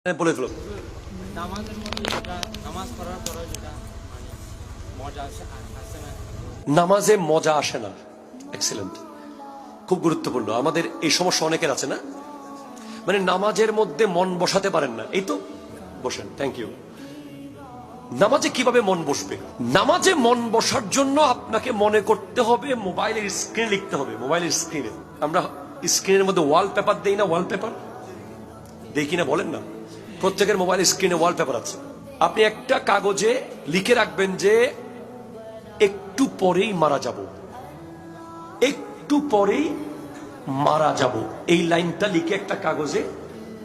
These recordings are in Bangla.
বলে ফেলো। নামাজের মধ্যে যেটা নামাজ পড়ার পরে যেটা মানে মজা আসে না। নামাজে মজা আসে না। এক্সেলেন্ট, খুব গুরুত্বপূর্ণ। আমাদের এই সমস্যা অনেকের আছে না, মানে নামাজের মধ্যে মন বসাতে পারেন না। এই তো বসেন, থ্যাংক ইউ। নামাজে কিভাবে মন বসবে? নামাজে মন বসার জন্য আপনাকে মনে করতে হবে মোবাইলের স্ক্রিনে লিখতে হবে। মোবাইলের স্ক্রিনে আমরা স্ক্রিনের মধ্যে ওয়ালপেপার দেই না? ওয়ালপেপার দেই কিনা বলেন না? প্রত্যেকের মোবাইল স্ক্রিনে ওয়ালপেপার আছে। আপনি একটা কাগজে লিখে রাখবেন যে একটু পরেই মারা যাব, একটু পরেই মারা যাব। এই লাইনটা লিখে একটা কাগজে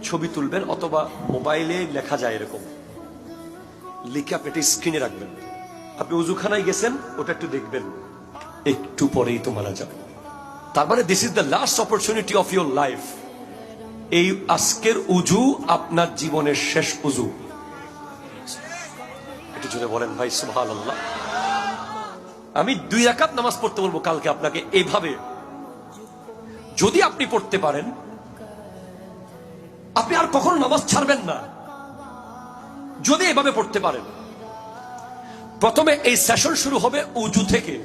ছবি তুলবেন, অথবা মোবাইলে লেখা যায় এরকম লিখে আপনি এটা স্ক্রিনে রাখবেন। আপনি উজুখানায় গেছেন, ওটা একটু দেখবেন, একটু পরেই তো মারা যাব। তার মানে this is the last opportunity of your life. এই আজকের উজু আপনার জীবনের শেষ উজু। একটু জোরে বলেন ভাই সুবহানাল্লাহ। আমি 2 রাকাত নামাজ পড়তে বলবো কালকে আপনাকে এইভাবে। যদি আপনি পড়তে পারেন, আপনি আর কখনো নামাজ ছাড়বেন না। যদি এভাবে পড়তে পারেন, প্রথমে এই সেশন শুরু হবে উজু থেকে।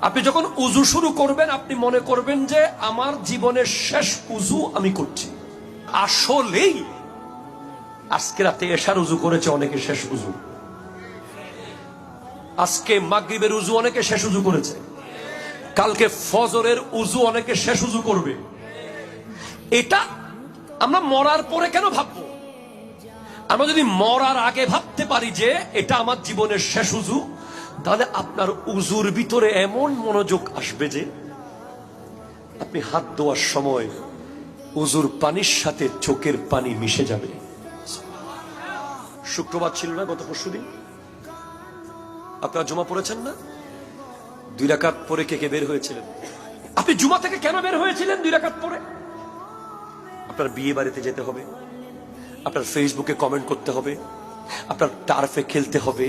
আপনি যখন উজু শুরু করবেন, আপনি মনে করবেন যে আমার জীবনের শেষ উজু আমি করছি। আসলেই আজকে রাতে এশার উজু করেছে অনেকে, শেষ উজু। আজকে মাগরিবের উজু অনেকে শেষ উজু করেছে। কালকে ফজরের উজু অনেকে শেষ উজু করবে। এটা আমরা মরার পরে কেন ভাববো? আমরা যদি মরার আগে ভাবতে পারি যে এটা আমার জীবনের শেষ উজু, তাহলে আপনার উজুর ভিতরে এমন মনোযোগ আসবে যে আপনি হাত ধোয়ার সময় উজুর পানির সাথে চোখের পানি মিশে যাবে। শুক্রবার ছিল না গত পরশুদিন? আপনারা জুমা পড়েছেন না? 2 রাকাত পরে কে কে বের হয়েছিলেন? আপনি জুমা থেকে কেন বের হয়েছিলেন 2 রাকাত পরে? আপনার বিয়ে বাড়িতে যেতে হবে, আপনার ফেসবুকে কমেন্ট করতে হবে, আপনার টার্ফে খেলতে হবে,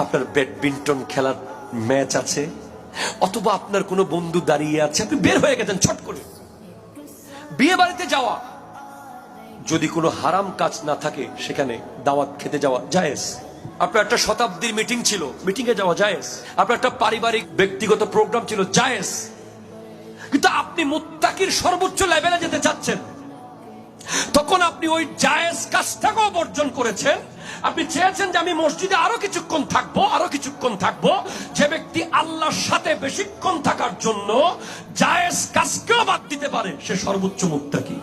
আপনার ব্যাডমিন্টন খেলার ম্যাচ আছে, অথবা আপনার কোনো বন্ধু দাঁড়িয়ে আছে, আপনি বের হয়ে গেছেন ছট করে। বিয়ে বাড়িতে যাওয়া যদি কোনো হারাম কাজ না থাকে, সেখানে দাওয়াত খেতে যাওয়া জায়েজ। আপনার একটা শতাব্দীর মিটিং ছিল, মিটিং এ যাওয়া জায়েজ। আপনার একটা পারিবারিক ব্যক্তিগত প্রোগ্রাম ছিল, জায়েজ। কিন্তু আপনি মুত্তাকির সর্বোচ্চ লেভেলে যেতে চাচ্ছেন, তখন আপনি ওই জায়েজ কাজটাকেও বর্জন করেছেন। আপনি চেয়েছেন যে আমি মসজিদে আরো কিছুক্ষণ থাকবো, আরো কিছুক্ষণ থাকবো। যে ব্যক্তি আল্লাহর সাথে বেশিক্ষণ থাকার জন্য জায়েজ কাজকেও বাদ দিতে পারে, সে সর্বোচ্চ মুত্তাকি।